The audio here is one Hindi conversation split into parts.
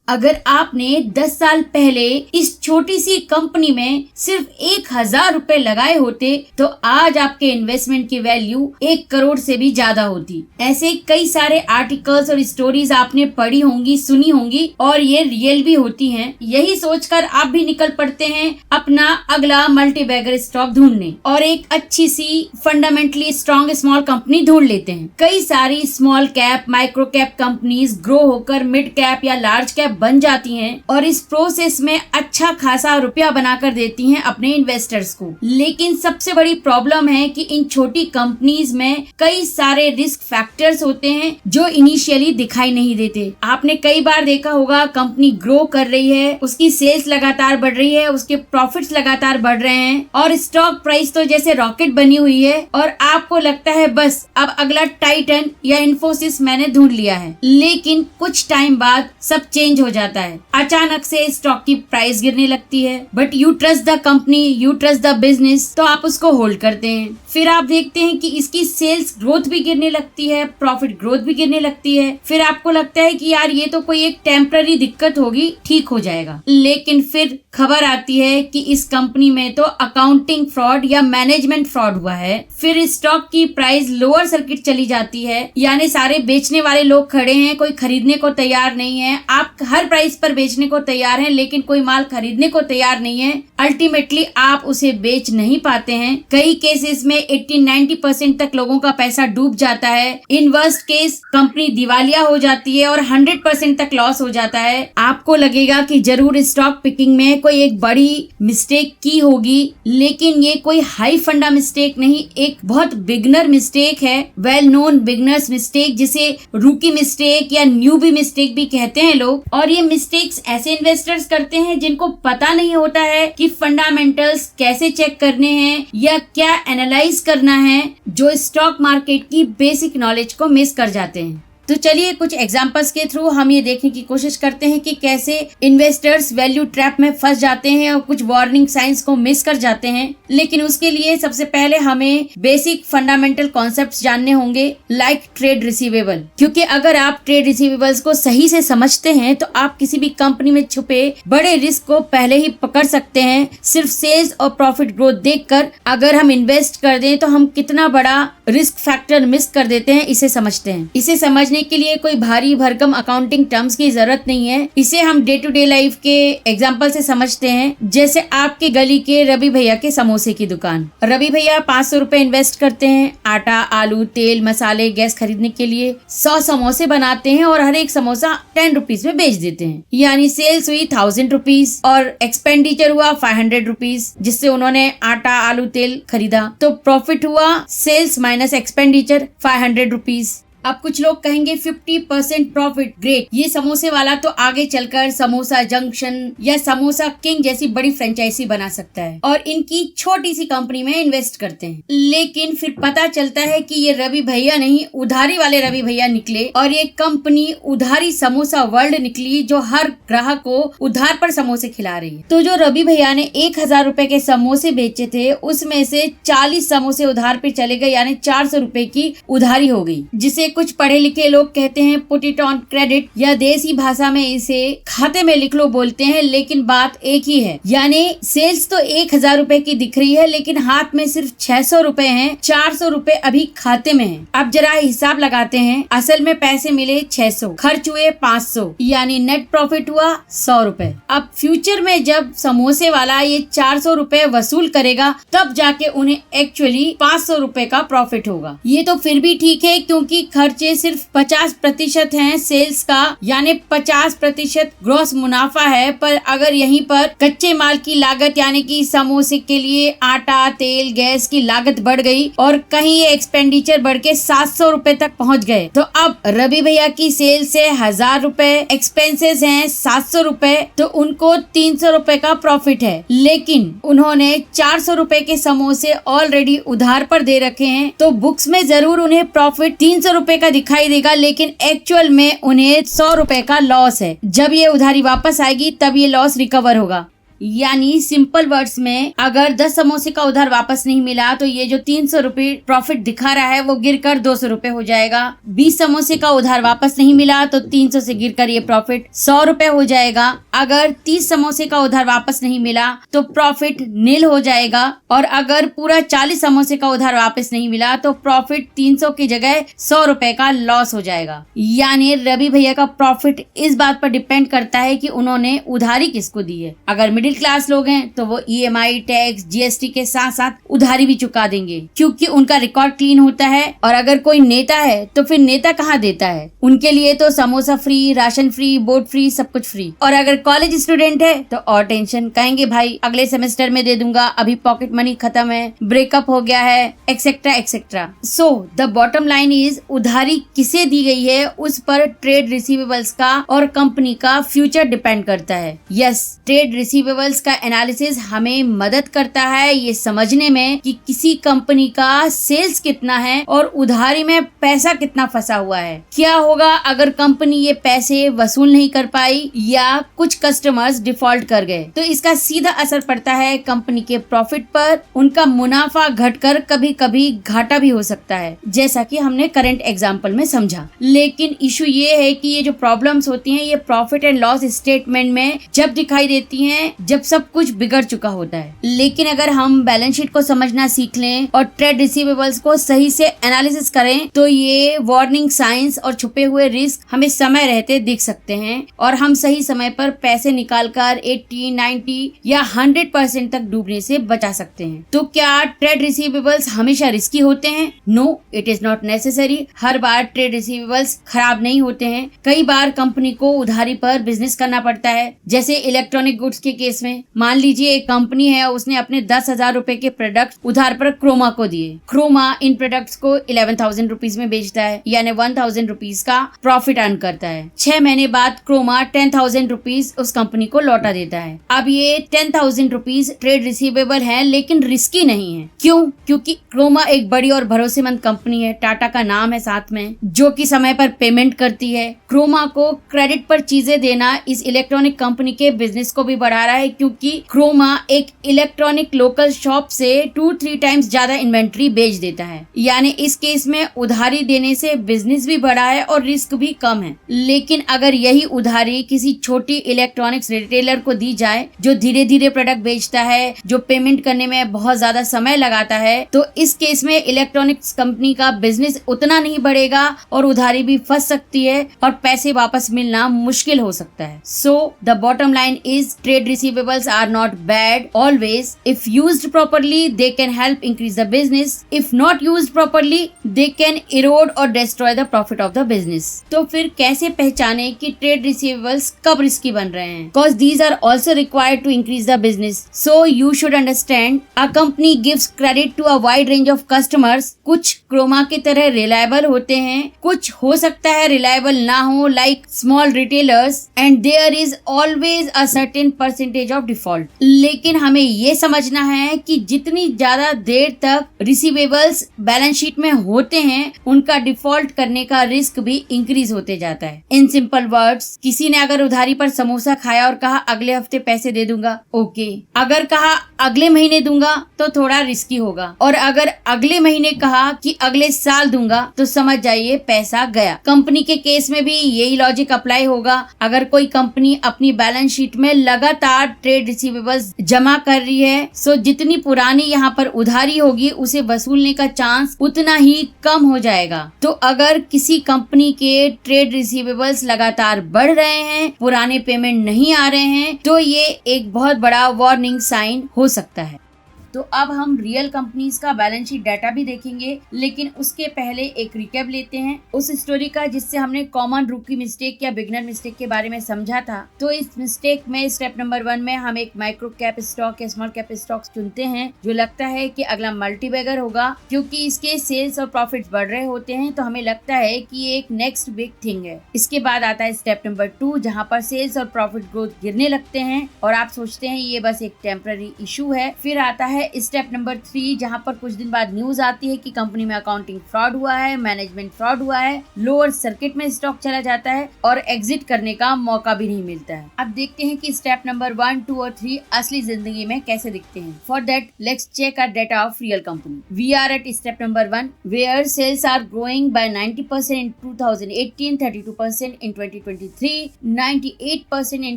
अगर आपने 10 साल पहले इस छोटी सी कंपनी में सिर्फ 1,000 रुपए लगाए होते तो आज आपके इन्वेस्टमेंट की वैल्यू 1 करोड़ से भी ज्यादा होती। ऐसे कई सारे आर्टिकल्स और स्टोरीज आपने पढ़ी होंगी, सुनी होंगी और ये रियल भी होती हैं। यही सोचकर आप भी निकल पड़ते हैं अपना अगला मल्टीबैगर स्टॉक ढूंढने और एक अच्छी सी फंडामेंटली स्ट्रॉन्ग स्मॉल कंपनी ढूंढ लेते हैं। कई सारी small cap, micro cap companies grow होकर मिड कैप या लार्ज कैप बन जाती हैं और इस प्रोसेस में अच्छा खासा रुपया बनाकर देती हैं अपने इन्वेस्टर्स को। लेकिन सबसे बड़ी प्रॉब्लम है कि इन छोटी कंपनीज में कई सारे रिस्क फैक्टर्स होते हैं जो इनिशियली दिखाई नहीं देते। आपने कई बार देखा होगा कंपनी ग्रो कर रही है, उसकी सेल्स लगातार बढ़ रही है, उसके प्रॉफिट्स लगातार बढ़ रहे हैं और स्टॉक प्राइस तो जैसे रॉकेट बनी हुई है और आपको लगता है बस अब अगला टाइटन या इन्फोसिस मैंने ढूंढ लिया है। लेकिन कुछ टाइम बाद सब चेंज हो जाता है। अचानक से स्टॉक की प्राइस गिरने लगती है, but you trust the company, you trust the business, तो आप उसको होल्ड करते हैं। फिर आप देखते हैं कि इसकी सेल्स ग्रोथ भी गिरने लगती है, प्रॉफिट ग्रोथ भी गिरने लगती है। फिर आपको लगता है कि यार ये तो कोई एक टेम्पररी दिक्कत होगी, ठीक हो जाएगा। लेकिन फिर खबर आती है कि इस कंपनी में तो अकाउंटिंग फ्रॉड या मैनेजमेंट फ्रॉड हुआ है। फिर स्टॉक की प्राइस लोअर सर्किट चली जाती है, यानी सारे बेचने वाले लोग खड़े हैं, कोई खरीदने को तैयार नहीं है। आप हर प्राइस पर बेचने को तैयार हैं लेकिन कोई माल खरीदने को तैयार नहीं है। अल्टीमेटली आप उसे बेच नहीं पाते हैं। कई केसेस में 80-90% तक लोगों का पैसा डूब जाता है। इन वर्स्ट केस कंपनी दिवालिया हो जाती है और 100% तक लॉस हो जाता है। आपको लगेगा कि जरूर स्टॉक पिकिंग में कोई एक बड़ी मिस्टेक की होगी, लेकिन ये कोई हाई फंडा मिस्टेक नहीं, एक बहुत बिगनर मिस्टेक है, वेल नोन बिगनर्स मिस्टेक, जिसे रूकी मिस्टेक या न्यूबी मिस्टेक भी कहते हैं लोग। और ये मिस्टेक्स ऐसे इन्वेस्टर्स करते हैं जिनको पता नहीं होता है कि फंडामेंटल्स कैसे चेक करने हैं या क्या एनालाइज करना है, जो स्टॉक मार्केट की बेसिक नॉलेज को मिस कर जाते हैं। तो चलिए कुछ एग्जांपल्स के थ्रू हम ये देखने की कोशिश करते हैं कि कैसे इन्वेस्टर्स वैल्यू ट्रैप में फंस जाते हैं और कुछ वार्निंग साइंस को मिस कर जाते हैं। लेकिन उसके लिए सबसे पहले हमें बेसिक फंडामेंटल कॉन्सेप्ट्स जानने होंगे, लाइक ट्रेड रिसीवेबल। क्योंकि अगर आप ट्रेड रिसीवेबल्स को सही से समझते हैं तो आप किसी भी कंपनी में छुपे बड़े रिस्क को पहले ही पकड़ सकते हैं। सिर्फ सेल्स और प्रॉफिट ग्रोथ देखकर अगर हम इन्वेस्ट कर दें तो हम कितना बड़ा रिस्क फैक्टर मिस कर देते हैं, इसे समझते हैं। इसे समझने के लिए कोई भारी भरकम अकाउंटिंग टर्म्स की जरूरत नहीं है। इसे हम डे टू डे लाइफ के एग्जांपल से समझते हैं। जैसे आपके गली के रवि भैया के समोसे की दुकान। रवि भैया 500 रुपए इन्वेस्ट करते हैं आटा, आलू, तेल, मसाले, गैस खरीदने के लिए। 100 समोसे बनाते हैं और हर एक समोसा 10 रुपीज में बेच देते हैं। यानी सेल्स हुई 1000 रुपीज और एक्सपेंडिचर हुआ 500 रुपीज, जिससे उन्होंने आटा, आलू, तेल खरीदा। तो प्रॉफिट हुआ सेल्स माइनस एक्सपेंडिचर 500 रुपीज। अब कुछ लोग कहेंगे 50% प्रॉफिट, ग्रेट, ये समोसे वाला तो आगे चलकर समोसा जंक्शन या समोसा किंग जैसी बड़ी फ्रेंचाइजी बना सकता है और इनकी छोटी सी कंपनी में इन्वेस्ट करते हैं। लेकिन फिर पता चलता है कि ये रवि भैया नहीं, उधारी वाले रवि भैया निकले और ये कंपनी उधारी समोसा वर्ल्ड निकली, जो हर ग्राहक को उधार पर समोसे खिला रही है। तो जो रवि भैया ने 1000 रुपए के समोसे बेचे थे, उसमें से 40 समोसे उधार पे चले गए, यानी 400 रुपए की उधारी हो गई, जिसे कुछ पढ़े लिखे लोग कहते हैं पुट इट ऑन क्रेडिट, या देसी भाषा में इसे खाते में लिख लो बोलते हैं। लेकिन बात एक ही है, यानी सेल्स तो 1000 रुपए की दिख रही है लेकिन हाथ में सिर्फ 600 रुपए हैं, 400 रुपए अभी खाते में हैं। अब जरा हिसाब लगाते हैं, असल में पैसे मिले 600, खर्च हुए 500, यानी नेट प्रॉफिट हुआ 100 रुपए। अब फ्यूचर में जब समोसे वाला ये 400 रुपए वसूल करेगा तब जाके उन्हें एक्चुअली 500 रुपए का प्रॉफिट होगा। ये तो फिर भी ठीक है क्योंकि खर्चे सिर्फ 50% हैं सेल्स का, यानी 50% ग्रॉस मुनाफा है। पर अगर यहीं पर कच्चे माल की लागत यानी कि समोसे के लिए आटा, तेल, गैस की लागत बढ़ गई और कहीं ये एक्सपेंडिचर बढ़ के 700 रुपए तक पहुंच गए, तो अब रवि भैया की सेल से 1000 रुपए, एक्सपेंसेस हैं 700 रुपए, तो उनको 300 रुपए का प्रॉफिट है। लेकिन उन्होंने 400 रुपए के समोसे ऑलरेडी उधार पर दे रखे हैं, तो बुक्स में जरूर उन्हें प्रॉफिट 300 रुपए का दिखाई देगा, लेकिन एक्चुअल में उन्हें 100 रुपए का लॉस है। जब ये उधारी वापस आएगी तब ये लॉस रिकवर होगा। यानी सिंपल वर्ड्स में अगर 10 समोसे का उधार वापस नहीं मिला तो ये जो 300 रुपए प्रॉफिट दिखा रहा है वो गिरकर 200 रुपए हो जाएगा। 20 समोसे का उधार वापस नहीं मिला तो 300 से गिरकर ये प्रॉफिट 100 रुपए हो जाएगा। अगर 30 समोसे का उधार वापस नहीं मिला तो प्रॉफिट नील हो जाएगा, और अगर पूरा 40 समोसे का उधार वापस नहीं मिला तो प्रॉफिट 300 की जगह 100 रुपए का लॉस हो जाएगा। यानी रवि भैया का प्रॉफिट इस बात पर डिपेंड करता है कि उन्होंने उधारी किसको दी है। अगर मिडिल क्लास लोग हैं तो वो EMI, टैक्स, GST के साथ साथ उधारी भी चुका देंगे क्योंकि उनका रिकॉर्ड क्लीन होता है। और अगर कोई नेता है तो फिर नेता कहाँ देता है, उनके लिए तो samosa free, ration free, board free, सब कुछ फ्री। और अगर कॉलेज स्टूडेंट है तो और टेंशन, कहेंगे भाई अगले सेमेस्टर में दे दूंगा, अभी पॉकेट मनी खत्म है, ब्रेकअप हो गया है, etcetera etcetera. So the bottom line is उधारी किसे दी गई है उस पर ट्रेड रिसीवेबल्स का और कंपनी का फ्यूचर डिपेंड करता है। यस, ट्रेड रिसीवेबल्स का एनालिसिस हमें मदद करता है ये समझने में कि किसी कंपनी का सेल्स कितना है और उधारी में पैसा कितना फंसा हुआ है। क्या होगा अगर कंपनी ये पैसे वसूल नहीं कर पाई या कुछ कस्टमर्स डिफॉल्ट कर गए, तो इसका सीधा असर पड़ता है कंपनी के प्रॉफिट पर। उनका मुनाफा घटकर कभी कभी घाटा भी हो सकता है, जैसा कि हमने करंट एग्जांपल में समझा। लेकिन इशू ये है कि ये जो प्रॉब्लम्स होती हैं ये प्रॉफिट एंड लॉस स्टेटमेंट में जब दिखाई देती हैं जब सब कुछ बिगड़ चुका होता है। लेकिन अगर हम बैलेंस शीट को समझना सीख लें और ट्रेड रिसीवेबल्स को सही से एनालिसिस करें तो ये वार्निंग साइंस और छुपे हुए रिस्क हमें समय रहते दिख सकते हैं और हम सही समय पर पैसे निकालकर 80, 90 या 100% तक डूबने से बचा सकते हैं। तो क्या ट्रेड रिसीवेबल्स हमेशा रिस्की होते हैं? No, it is not necessary. हर बार ट्रेड रिसीवेबल्स खराब नहीं होते हैं। कई बार कंपनी को उधारी पर बिजनेस करना पड़ता है, जैसे इलेक्ट्रॉनिक गुड्स के केस में। मान लीजिए एक कंपनी है, उसने अपने 10,000 रुपए के प्रोडक्ट उधार पर क्रोमा को दिए। क्रोमा इन प्रोडक्ट्स को 11,000 रुपीज में बेचता है, यानी 1,000 रुपीज का प्रॉफिट अर्न करता है। 6 महीने बाद क्रोमा 10,000 रुपीज उस कंपनी को लौटा देता है। अब ये 10,000 रुपीज ट्रेड रिसीवेबल है लेकिन रिस्की नहीं है। क्यों? क्योंकि क्रोमा एक बड़ी और भरोसेमंद कंपनी है, टाटा का नाम है साथ में, जो कि समय पर पेमेंट करती है। क्रोमा को क्रेडिट पर चीजें देना इस इलेक्ट्रॉनिक कंपनी के बिजनेस को भी बढ़ा रहा है, क्योंकि क्रोमा एक इलेक्ट्रॉनिक लोकल शॉप से 2-3 टाइम्स ज्यादा इन्वेंट्री बेच देता है। यानी इस केस में उधारी देने से बिजनेस भी बढ़ा है और रिस्क भी कम है। लेकिन अगर यही उधारी किसी छोटी इलेक्ट्रॉनिक्स रिटेलर को दी जाए जो धीरे धीरे प्रोडक्ट बेचता है, जो पेमेंट करने में बहुत ज्यादा समय लगाता है, तो इस केस में इलेक्ट्रॉनिक्स कंपनी का बिजनेस उतना नहीं बढ़ेगा और उधारी भी फंस सकती है और पैसे वापस मिलना मुश्किल हो सकता है। So the bottom line is trade receivables are not bad always. If used properly, they can help increase the business. If not used properly, they can erode or destroy the profit of the business. तो फिर कैसे पहचाने कि ट्रेड रिसीवेबल्स कब रिस्की बन रहे हैं? Cause these are also required to increase the business. So you should understand a company gives credit to a wide range of customers. कुछ क्रोमा की तरह रिलायबल होते हैं, कुछ हो सकता है रिलायबल ना हो, like small retailers, and there is always a certain percentage of default. लेकिन हमें ये समझना है कि जितनी ज्यादा देर तक रिसीवेबल्स बैलेंस शीट में होते हैं उनका डिफॉल्ट करने का रिस्क भी इंक्रीज होते जाता है। इन सिंपल वर्ड्स, किसी ने अगर उधारी पर समोसा खाया और कहा अगले हफ्ते पैसे दे दूंगा, ओके। अगर कहा अगले महीने दूंगा तो थोड़ा रिस्की होगा, और अगर अगले महीने कहा कि अगले साल दूंगा तो समझ जाइए पैसा गया। कंपनी के केस में भी यही लॉजिक अप्लाई होगा। अगर कोई कंपनी अपनी बैलेंस शीट में लगातार ट्रेड रिसीवेबल्स जमा कर रही है, सो जितनी पुरानी यहाँ पर उधारी होगी उसे वसूलने का चांस उतना ही कम हो जाएगा। तो अगर किसी कंपनी के ट्रेड रिसीवेबल्स लगातार बढ़ रहे हैं, पुराने पेमेंट नहीं आ रहे हैं, तो ये एक बहुत बड़ा वार्निंग साइन हो सकता है। तो अब हम रियल कंपनीज का बैलेंस शीट डाटा भी देखेंगे, लेकिन उसके पहले एक रिकैप लेते हैं उस स्टोरी का जिससे हमने कॉमन रूकी मिस्टेक या बिगनर मिस्टेक के बारे में समझा था। तो इस मिस्टेक में स्टेप नंबर 1 में हम एक माइक्रो कैप स्टॉक या स्मॉल कैप स्टॉक चुनते हैं जो लगता है कि अगला मल्टीबैगर होगा, क्योंकि इसके सेल्स और प्रॉफिट्स बढ़ रहे होते हैं, तो हमें लगता है कि ये एक नेक्स्ट बिग थिंग है। इसके बाद आता है स्टेप नंबर 2 जहाँ पर सेल्स और प्रॉफिट ग्रोथ गिरने लगते हैं और आप सोचते हैं ये बस एक टेम्पररी इशू है। फिर आता है है स्टेप नंबर 3, जहां पर कुछ दिन बाद न्यूज आती है कि कंपनी में अकाउंटिंग फ्रॉड हुआ है, मैनेजमेंट फ्रॉड हुआ है, लोअर सर्किट में स्टॉक चला जाता है और एग्जिट करने का मौका भी नहीं मिलता है। अब देखते हैं कि स्टेप नंबर 1, 2 और 3 असली जिंदगी में कैसे दिखते हैं। For that let's check our data of real company. We are at step number 1 where sales are growing by 90% in 2018, 32% in 2023, 98% in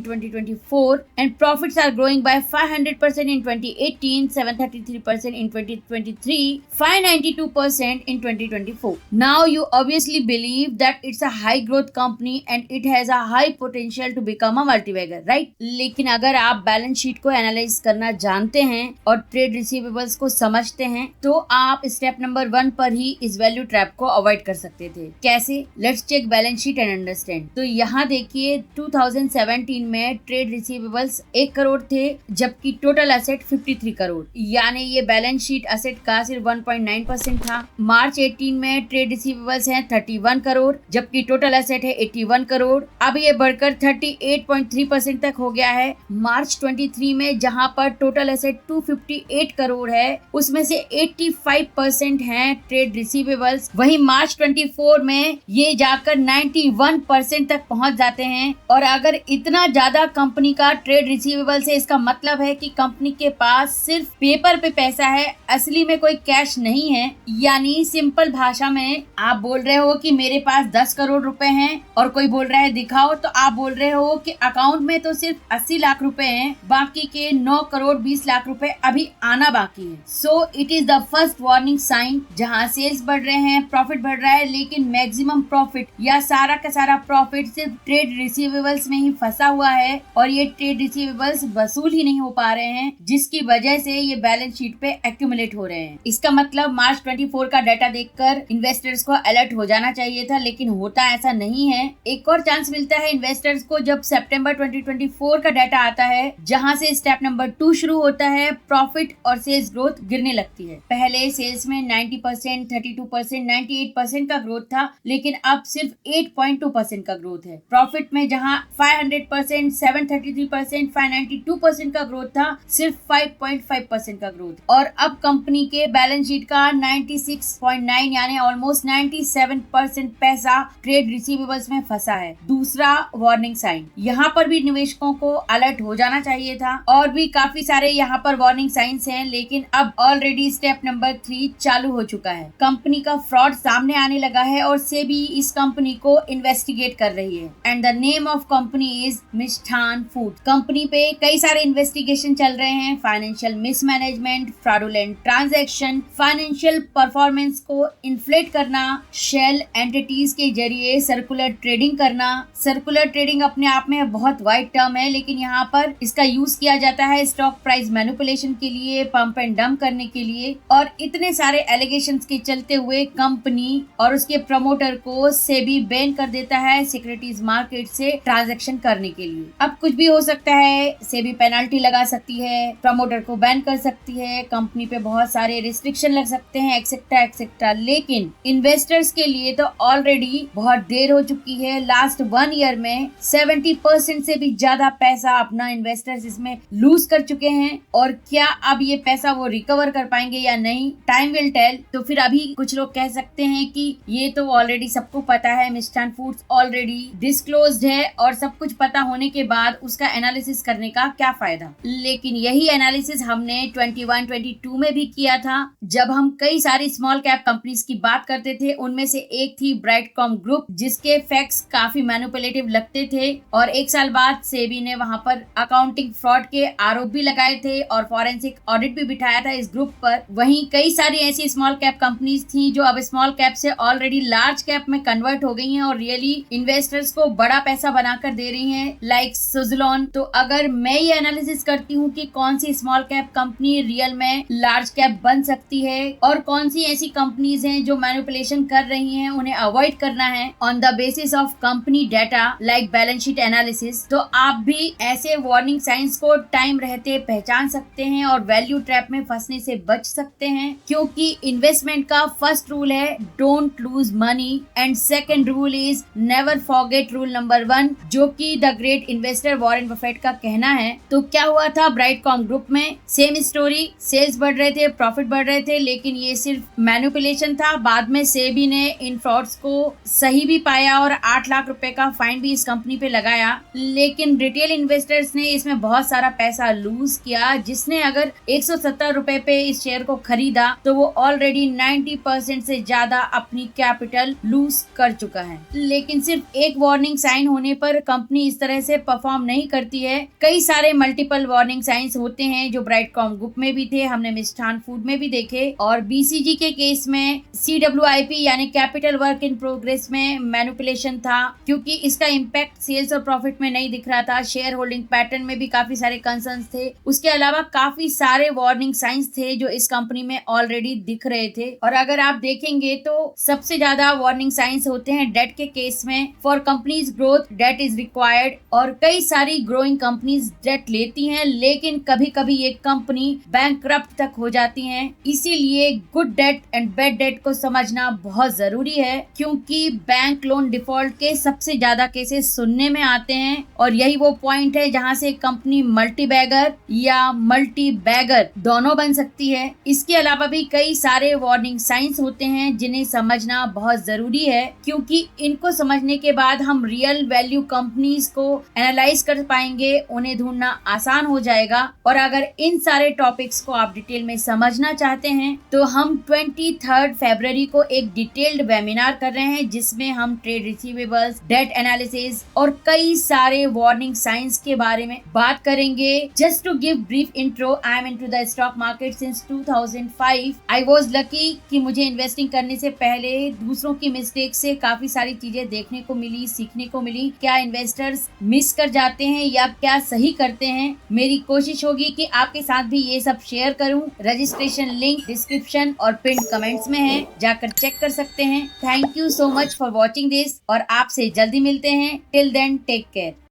2024 and profits are growing by 500% in 2018, 733% in 2023, 592% in 2024. Now you obviously believe that it's a high growth company and it has a high potential to become a multi-bagger, right? लेकिन अगर आप बैलेंस शीट को एनालाइज करना जानते हैं और ट्रेड रिसीवेबल्स को समझते हैं तो आप स्टेप नंबर 1 पर ही इस वैल्यू ट्रैप को अवॉइड कर सकते थे। कैसे? Let's check balance sheet and understand. तो यहाँ देखिए 2017 में ट्रेड रिसीवेबल्स 1 करोड़ थे जबकि टोटल एसेट 53 करोड़, यानी ये बैलेंस शीट एसेट का सिर्फ 1.9% था। मार्च 18 में ट्रेड रिसीवेबल्स हैं 31 करोड़ जबकि टोटल एसेट है 81 करोड़। अब ये बढ़कर 38.3% तक हो गया है। मार्च 23 में जहां पर टोटल एसेट 258 करोड़ है उसमें से 85% हैं ट्रेड रिसीवेबल्स। वहीं मार्च 24 में ये जाकर 91% तक पहुंच जाते हैं। और अगर इतना ज्यादा कंपनी का ट्रेड रिसीवेबल्स है इसका मतलब है कि कंपनी के पास सिर्फ पेपर पे पैसा है, असली में कोई कैश नहीं है। यानी सिंपल भाषा में आप बोल रहे हो कि मेरे पास 10 करोड़ रुपए हैं और कोई बोल रहा है दिखाओ, तो आप बोल रहे हो कि अकाउंट में तो सिर्फ 80 लाख रुपए हैं, बाकी के 9 करोड़ 20 लाख रुपए अभी आना बाकी है। So it is the first warning sign. जहां सेल्स बढ़ रहे हैं, प्रॉफिट बढ़ रहा है, लेकिन मैक्सिमम प्रॉफिट या सारा का सारा प्रॉफिट सिर्फ ट्रेड रिसीवेबल्स में ही फंसा हुआ है और ये ट्रेड रिसीवेबल्स वसूल ही नहीं हो पा रहे हैं, जिसकी वजह से ये बैलेंस शीट पे एक्यूमुलेट हो रहे हैं। इसका मतलब मार्च 24 का डाटा देखकर इन्वेस्टर्स को अलर्ट हो जाना चाहिए था, लेकिन होता ऐसा नहीं है। एक और चांस मिलता है इन्वेस्टर्स को जब सितंबर 2024 का डाटा आता है, जहां से स्टेप नंबर 2 शुरू होता है। प्रॉफिट और सेल्स ग्रोथ गिरने लगती है। पहले सेल्स में 90%, 32%, 98% का ग्रोथ था, लेकिन अब सिर्फ 8.2% का ग्रोथ है। प्रॉफिट में जहां 500%, 733%, 592% का ग्रोथ था, सिर्फ 5.5% का ग्रोथ। और अब कंपनी के बैलेंस शीट का 96.9 यानी ऑलमोस्ट 97% पैसा ट्रेड रिसीवेबल्स में फंसा है। दूसरा वार्निंग साइन, यहाँ पर भी निवेशकों को अलर्ट हो जाना चाहिए था। और भी काफी सारे यहाँ पर वार्निंग साइंस हैं, लेकिन अब ऑलरेडी स्टेप नंबर 3 चालू हो चुका है। कंपनी का फ्रॉड सामने आने लगा है और सेबी इस कंपनी को इन्वेस्टिगेट कर रही है। And the name of company is Mishthan food. Company पे कई सारे इन्वेस्टिगेशन चल रहे हैं। Financial mismanagement, fraudulent transaction, financial performance को इन्फ्लेट करना, शेल एंटिटीज के जरिए सर्कुलर ट्रेडिंग करना। सर्कुलर ट्रेडिंग अपने आप में बहुत वाइड टर्म है, लेकिन यहाँ पर इसका यूज किया जाता है स्टॉक प्राइस मैनिपुलेशन के लिए, पंप एंड डंप करने के लिए। और इतने सारे एलिगेशंस के चलते हुए कंपनी और उसके प्रमोटर को सेबी बैन कर देता है सिक्योरिटीज मार्केट से ट्रांजैक्शन करने के लिए। अब कुछ भी हो सकता है, सेबी पेनल्टी लगा सकती है, प्रमोटर को बैन कर सकती है, कंपनी पे बहुत सारे रिस्ट्रिक्शन लग सकते हैं, एक्सेट्रा एक्सेट्रा। लेकिन इन्वेस्टर्स के लिए तो ऑलरेडी बहुत देर हो चुकी है। लास्ट 1 ईयर में 70% से भी ज्यादा पैसा अपना इन्वेस्टर्स इसमें लूज कर चुके हैं। और क्या अब ये पैसा वो रिकवर कर पाएंगे या नहीं, टाइम विल टेल। तो फिर अभी कुछ लोग कह सकते हैं कि ये तो ऑलरेडी सबको पता है, मिष्ठान फूड्स ऑलरेडी डिस्क्लोज्ड है और सब कुछ पता होने के बाद उसका एनालिसिस करने का क्या फायदा। लेकिन यही एनालिसिस हमने 21-22 में भी किया था, जब हम कई सारी स्मॉल कैप कंपनीज की बात करते थे। उनमें से एक थी ब्राइटकॉम ग्रुप, जिसके फैक्ट्स काफी मैनिपुलेटिव लगते थे और 1 साल बाद सेबी ने वहां पर अकाउंटिंग फ्रॉड के आरोप भी लगाए थे और फॉरेंसिक ऑडिट भी बिठाया था इस ग्रुप पर। वहीं कई सारी ऐसी स्मॉल कैप कंपनीज थी जो अब स्मॉल कैप से ऑलरेडी लार्ज कैप में कन्वर्ट हो गई हैं और रियली इन्वेस्टर्स को बड़ा पैसा बनाकर दे रही हैं, लाइक सुज़लॉन। तो अगर मैं ये एनालिसिस करती हूँ कि कौन C small cap company real में लार्ज कैप बन सकती है और कौन सी ऐसी कंपनीज हैं जो मैनिपुलेशन कर रही हैं, उन्हें अवॉइड करना है on the basis of company data like balance sheet analysis, तो आप भी ऐसे वार्निंग साइंस को टाइम रहते पहचान सकते हैं और वैल्यू ट्रैप में फंसने से बच सकते हैं। क्योंकि इन्वेस्टमेंट का फर्स्ट रूल है don't lose money and second rule is never forget rule number 1, जो कि the great investor Warren Buffett का कहना है। तो क्या हुआ था ब्राइटकॉम ग्रुप में? सेम स्टोरी, सेल्स बढ़ रहे थे, प्रॉफिट बढ़ रहे थे, लेकिन ये सिर्फ मैनिपुलेशन था। बाद में सेबी ने इन फ्रॉड्स को सही भी पाया और 8 लाख रुपए का फाइन भी इस कंपनी पे लगाया। लेकिन रिटेल इन्वेस्टर्स ने इसमें बहुत सारा पैसा लूज किया। जिसने अगर 170 रुपए पे इस शेयर को खरीदा तो वो ऑलरेडी 90% से ज्यादा अपनी कैपिटल लूज कर चुका है। लेकिन सिर्फ एक वार्निंग साइन होने पर कंपनी इस तरह से परफॉर्म नहीं करती है। कई सारे मल्टीपल वार्निंग साइंस होते हैं जो ब्राइटकॉम ग्रुप में भी थे, हमने मिष्ठान फूड में भी देखे, और बीसीजी के केस में CWIP यानी कैपिटल वर्क इन प्रोग्रेस में मैनिपुलेशन था, क्योंकि इसका इम्पैक्ट सेल्स और प्रॉफिट में नहीं दिख रहा था। शेयर होल्डिंग पैटर्न में भी काफी सारे कंसर्न्स थे। उसके अलावा काफी सारे वार्निंग साइंस थे जो इस कंपनी में ऑलरेडी दिख रहे थे। और अगर आप देखेंगे तो सबसे ज्यादा वार्निंग साइंस होते हैं डेट के केस में। For companies growth debt is required, और कई सारी ग्रोइंग कंपनीज डेट लेती हैं, लेकिन कभी कभी ये कंपनी बैंकरप्ट तक हो जाती हैं। इसीलिए good debt and bad debt को समझना बहुत जरूरी है, क्योंकि बैंक लोन डिफॉल्ट के सबसे ज्यादा केसेस सुनने में आते हैं, और यही वो पॉइंट है जहां से कंपनी मल्टी बैगर या मल्टी बैगर दोनों बन सकती है। इसके अलावा भी कई सारे वार्निंग साइंस होते हैं जिन्हें समझना बहुत जरूरी है, क्योंकि इनको समझने के बाद हम रियल वैल्यू कंपनीज को एनालाइज कर पाएंगे, उन्हें ढूंढना आसान हो जाएगा। और अगर इन सारे टॉपिक्स को आप डिटेल में समझना चाहते हैं तो हम 23 फरवरी को एक डिटेल्ड वेबिनार कर रहे हैं, जिसमें हम ट्रेड रिसीवेबल्स, डेट एनालिसिस और कई सारे वार्निंग साइंस के बारे में बात करेंगे। Just to give brief intro, I am into the stock market since 2005। I was lucky कि मुझे इन्वेस्टिंग करने से पहले दूसरों की मिस्टेक से काफी सारी चीजें देखने को मिली, सीखने को मिली। क्या इन्वेस्टर्स मिस कर जाते हैं या क्या सही करते हैं। मेरी कोशिश होगी कि आपके साथ भी ये सब शेयर करूं। रजिस्ट्रेशन लिंक डिस्क्रिप्शन और पिन कमेंट्स में है, जाकर चेक कर सकते हैं। Thank you so much for watching this, और आपसे जल्दी मिलते हैं। Till then take care.